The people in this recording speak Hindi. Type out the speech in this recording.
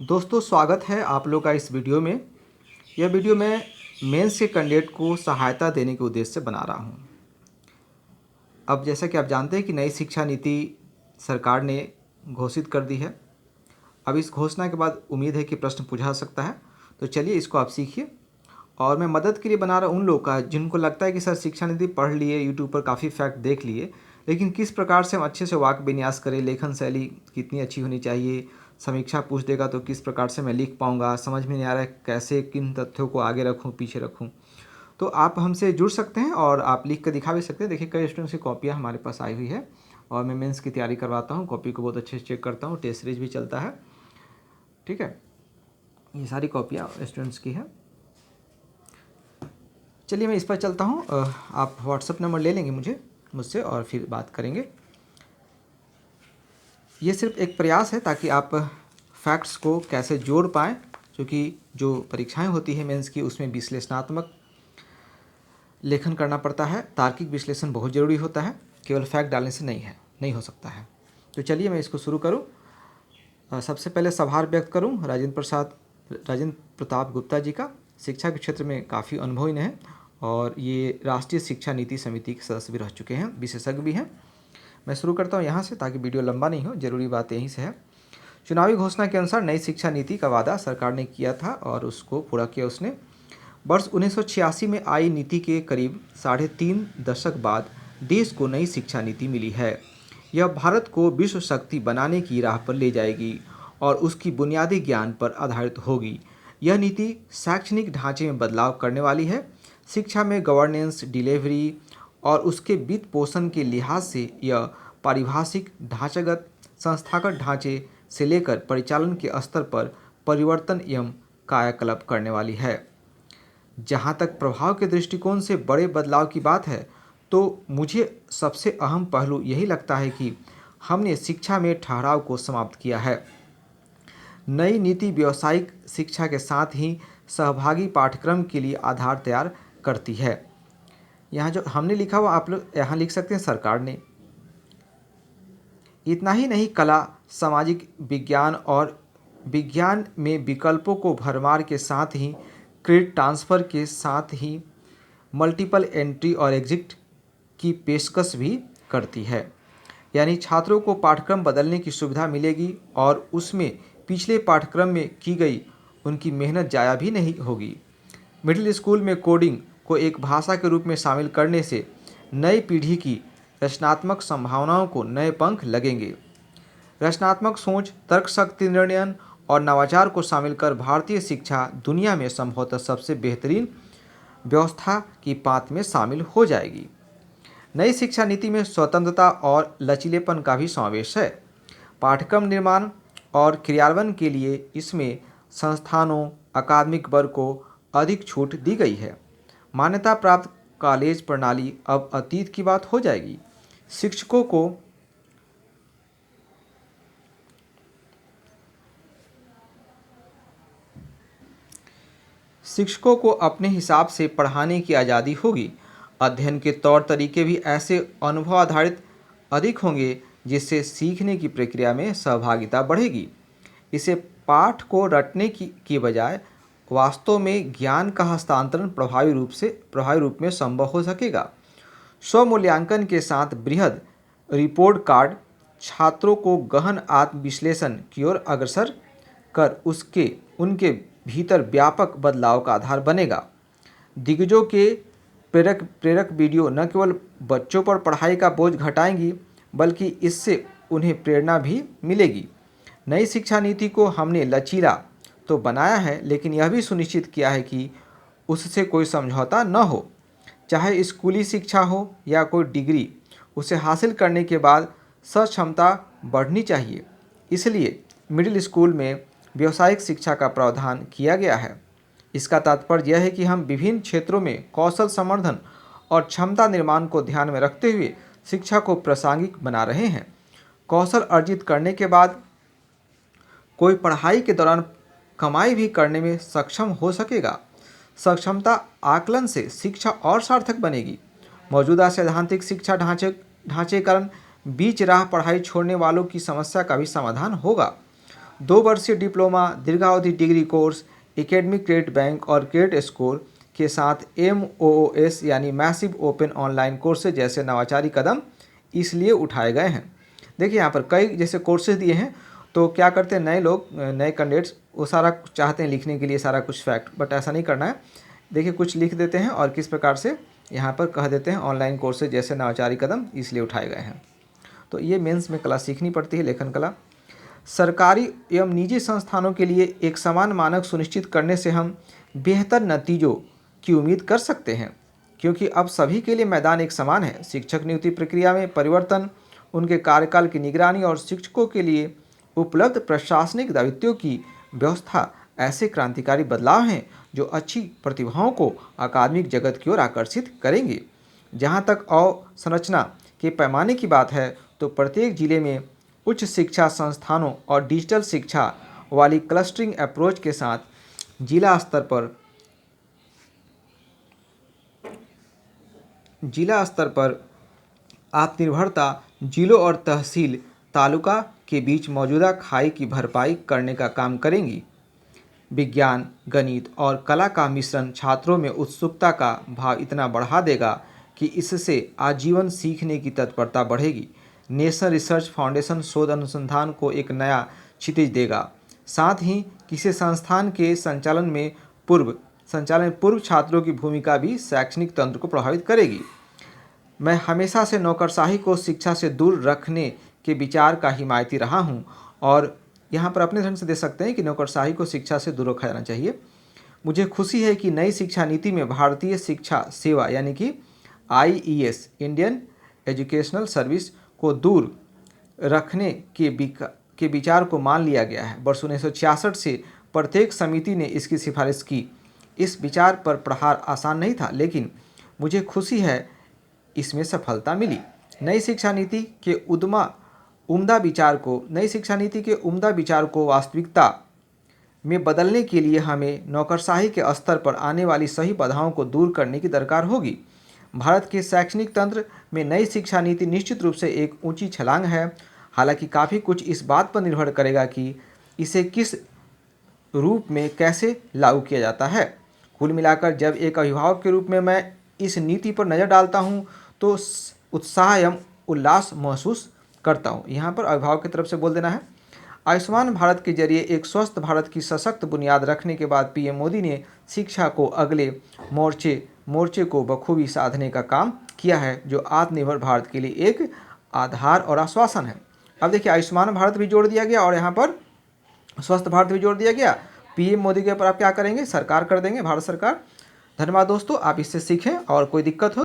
दोस्तों, स्वागत है आप लोग का इस वीडियो में। यह वीडियो मैं मेंस के कैंडिडेट को सहायता देने के उद्देश्य से बना रहा हूं। अब जैसा कि आप जानते हैं कि नई शिक्षा नीति सरकार ने घोषित कर दी है। अब इस घोषणा के बाद उम्मीद है कि प्रश्न पूछा जा सकता है, तो चलिए इसको आप सीखिए। और मैं मदद के लिए बना रहा हूँ उन लोग का जिनको लगता है कि सर शिक्षा नीति पढ़ लिए, यूट्यूब पर काफ़ी फैक्ट देख लिए, लेकिन किस प्रकार से हम अच्छे से वाक्य विन्यास करें, लेखन शैली कितनी अच्छी होनी चाहिए, समीक्षा पूछ देगा तो किस प्रकार से मैं लिख पाऊँगा, समझ में नहीं आ रहा है कैसे किन तथ्यों को आगे रखूँ पीछे रखूँ। तो आप हमसे जुड़ सकते हैं और आप लिख कर दिखा भी सकते हैं। देखिए कई स्टूडेंट्स की कॉपियाँ हमारे पास आई हुई है और मैं मेंस की तैयारी करवाता हूँ, कॉपी को बहुत अच्छे से चेक करता हूँ, टेस्ट सीरीज भी चलता है। ठीक है, ये सारी कॉपियाँ स्टूडेंट्स की है। चलिए मैं इस पर चलता हूँ। आप व्हाट्सएप नंबर ले लेंगे मुझसे और फिर बात करेंगे। ये सिर्फ एक प्रयास है ताकि आप फैक्ट्स को कैसे जोड़ पाएँ, क्योंकि जो परीक्षाएं होती है मेंस की उसमें विश्लेषणात्मक लेखन करना पड़ता है, तार्किक विश्लेषण बहुत ज़रूरी होता है, केवल फैक्ट डालने से नहीं हो सकता है। तो चलिए मैं इसको शुरू करूँ। सबसे पहले आभार व्यक्त करूँ राजेंद्र प्रताप गुप्ता जी का। शिक्षा के क्षेत्र में काफ़ी अनुभवी हैं और ये राष्ट्रीय शिक्षा नीति समिति के सदस्य भी रह चुके हैं, विशेषज्ञ भी हैं। मैं शुरू करता हूँ यहाँ से ताकि वीडियो लंबा नहीं हो, जरूरी बात यहीं से है। चुनावी घोषणा के अनुसार नई शिक्षा नीति का वादा सरकार ने किया था और उसको पूरा किया उसने। वर्ष 1986 में आई नीति के करीब 3.5 दशक बाद देश को नई शिक्षा नीति मिली है। यह भारत को विश्व शक्ति बनाने की राह पर ले जाएगी और उसकी बुनियादी ज्ञान पर आधारित होगी। यह नीति शैक्षणिक ढांचे में बदलाव करने वाली है। शिक्षा में गवर्नेंस, डिलीवरी और उसके वित्त पोषण के लिहाज से यह पारिभाषिक, ढांचागत, संस्थागत ढांचे से लेकर परिचालन के स्तर पर परिवर्तन एवं कायाकल्प करने वाली है। जहाँ तक प्रभाव के दृष्टिकोण से बड़े बदलाव की बात है, तो मुझे सबसे अहम पहलू यही लगता है कि हमने शिक्षा में ठहराव को समाप्त किया है। नई नीति व्यावसायिक शिक्षा के साथ ही सहभागी पाठ्यक्रम के लिए आधार तैयार करती है। यहाँ जो हमने लिखा हुआ आप लोग यहाँ लिख सकते हैं सरकार ने। इतना ही नहीं, कला, सामाजिक विज्ञान और विज्ञान में विकल्पों को भरमार के साथ ही क्रेडिट ट्रांसफ़र के साथ ही मल्टीपल एंट्री और एग्जिट की पेशकश भी करती है। यानी छात्रों को पाठ्यक्रम बदलने की सुविधा मिलेगी और उसमें पिछले पाठ्यक्रम में की गई उनकी मेहनत जाया भी नहीं होगी। मिडिल स्कूल में कोडिंग को एक भाषा के रूप में शामिल करने से नई पीढ़ी की रचनात्मक संभावनाओं को नए पंख लगेंगे। रचनात्मक सोच, तर्कशक्ति, निर्णय और नवाचार को शामिल कर भारतीय शिक्षा दुनिया में संभवतः सबसे बेहतरीन व्यवस्था की पांत में शामिल हो जाएगी। नई शिक्षा नीति में स्वतंत्रता और लचीलेपन का भी समावेश है। पाठ्यक्रम निर्माण और क्रियान्वयन के लिए इसमें संस्थानों, अकादमिक वर्ग को अधिक छूट दी गई है। मान्यता प्राप्त कॉलेज प्रणाली अब अतीत की बात हो जाएगी। शिक्षकों को अपने हिसाब से पढ़ाने की आज़ादी होगी। अध्ययन के तौर तरीके भी ऐसे अनुभव आधारित अधिक होंगे जिससे सीखने की प्रक्रिया में सहभागिता बढ़ेगी। इसे पाठ को रटने की बजाय वास्तव में ज्ञान का हस्तांतरण प्रभावी रूप में संभव हो सकेगा। स्वमूल्यांकन के साथ बृहद रिपोर्ट कार्ड छात्रों को गहन आत्मविश्लेषण की ओर अग्रसर कर उनके भीतर व्यापक बदलाव का आधार बनेगा। दिग्गजों के प्रेरक वीडियो न केवल बच्चों पर पढ़ाई का बोझ घटाएंगी, बल्कि इससे उन्हें प्रेरणा भी मिलेगी। नई शिक्षा नीति को हमने लचीला तो बनाया है, लेकिन यह भी सुनिश्चित किया है कि उससे कोई समझौता न हो। चाहे स्कूली शिक्षा हो या कोई डिग्री, उसे हासिल करने के बाद सक्षमता बढ़नी चाहिए। इसलिए मिडिल स्कूल में व्यावसायिक शिक्षा का प्रावधान किया गया है। इसका तात्पर्य यह है कि हम विभिन्न क्षेत्रों में कौशल संवर्धन और क्षमता निर्माण को ध्यान में रखते हुए शिक्षा को प्रासंगिक बना रहे हैं। कौशल अर्जित करने के बाद कोई पढ़ाई के दौरान कमाई भी करने में सक्षम हो सकेगा। सक्षमता आकलन से शिक्षा और सार्थक बनेगी। मौजूदा सैद्धांतिक शिक्षा ढांचेकरण बीच राह पढ़ाई छोड़ने वालों की समस्या का भी समाधान होगा। 2 वर्षीय डिप्लोमा, दीर्घावधि degree course, academic credit bank और क्रेडिट स्कोर के साथ MOOS यानी मैसिव ओपन ऑनलाइन कोर्सेज जैसे नवाचारी कदम इसलिए उठाए गए हैं। देखिए यहाँ पर कई जैसे कोर्सेज दिए हैं, तो क्या करते हैं नए लोग, नए कैंडिडेट्स, वो सारा कुछ चाहते हैं लिखने के लिए सारा कुछ फैक्ट, बट ऐसा नहीं करना है। देखिए कुछ लिख देते हैं और किस प्रकार से यहाँ पर कह देते हैं ऑनलाइन कोर्सेज जैसे नवाचारी कदम इसलिए उठाए गए हैं। तो ये मेंस में कला सीखनी पड़ती है, लेखन कला। सरकारी एवं निजी संस्थानों के लिए एक समान मानक सुनिश्चित करने से हम बेहतर नतीजों की उम्मीद कर सकते हैं, क्योंकि अब सभी के लिए मैदान एक समान है। शिक्षक नियुक्ति प्रक्रिया में परिवर्तन, उनके कार्यकाल की निगरानी और शिक्षकों के लिए उपलब्ध प्रशासनिक दायित्वों की व्यवस्था ऐसे क्रांतिकारी बदलाव हैं जो अच्छी प्रतिभाओं को अकादमिक जगत की ओर आकर्षित करेंगे। जहाँ तक अवसंरचना के पैमाने की बात है, तो प्रत्येक जिले में उच्च शिक्षा संस्थानों और डिजिटल शिक्षा वाली क्लस्टरिंग अप्रोच के साथ जिला स्तर पर आत्मनिर्भरता जिलों और तहसील तालुका के बीच मौजूदा खाई की भरपाई करने का काम करेंगी। विज्ञान, गणित और कला का मिश्रण छात्रों में उत्सुकता का भाव इतना बढ़ा देगा कि इससे आजीवन सीखने की तत्परता बढ़ेगी। नेशनल रिसर्च फाउंडेशन शोध अनुसंधान को एक नया क्षितिज देगा। साथ ही किसी संस्थान के संचालन में पूर्व छात्रों की भूमिका भी शैक्षणिक तंत्र को प्रभावित करेगी। मैं हमेशा से नौकरशाही को शिक्षा से दूर रखने के विचार का हिमायती रहा हूँ, और यहाँ पर अपने ढंग से दे सकते हैं कि नौकरशाही को शिक्षा से दूर रखा जाना चाहिए। मुझे खुशी है कि नई शिक्षा नीति में भारतीय शिक्षा सेवा यानी कि IES इंडियन एजुकेशनल सर्विस को दूर रखने के विचार को मान लिया गया है। वर्ष 1966 से प्रत्येक समिति ने इसकी सिफारिश की। इस विचार पर प्रहार आसान नहीं था, लेकिन मुझे खुशी है इसमें सफलता मिली। नई शिक्षा नीति के उम्दा विचार को वास्तविकता में बदलने के लिए हमें नौकरशाही के स्तर पर आने वाली सही बाधाओं को दूर करने की दरकार होगी। भारत के शैक्षणिक तंत्र में नई शिक्षा नीति निश्चित रूप से एक ऊंची छलांग है। हालांकि काफ़ी कुछ इस बात पर निर्भर करेगा कि इसे किस रूप में कैसे लागू किया जाता है। कुल मिलाकर जब एक अभिभावक के रूप में मैं इस नीति पर नज़र डालता हूँ तो उत्साह एवं उल्लास महसूस करता हूँ। यहाँ पर अभिभावक की तरफ से बोल देना है। आयुष्मान भारत के जरिए एक स्वस्थ भारत की सशक्त बुनियाद रखने के बाद PM मोदी ने शिक्षा को अगले मोर्चे को बखूबी साधने का काम किया है, जो आत्मनिर्भर भारत के लिए एक आधार और आश्वासन है। अब देखिए आयुष्मान भारत भी जोड़ दिया गया और यहाँ पर स्वस्थ भारत भी जोड़ दिया गया। PM मोदी के ऊपर आप क्या करेंगे? सरकार कर देंगे, भारत सरकार। धन्यवाद दोस्तों, आप इससे सीखें और कोई दिक्कत हो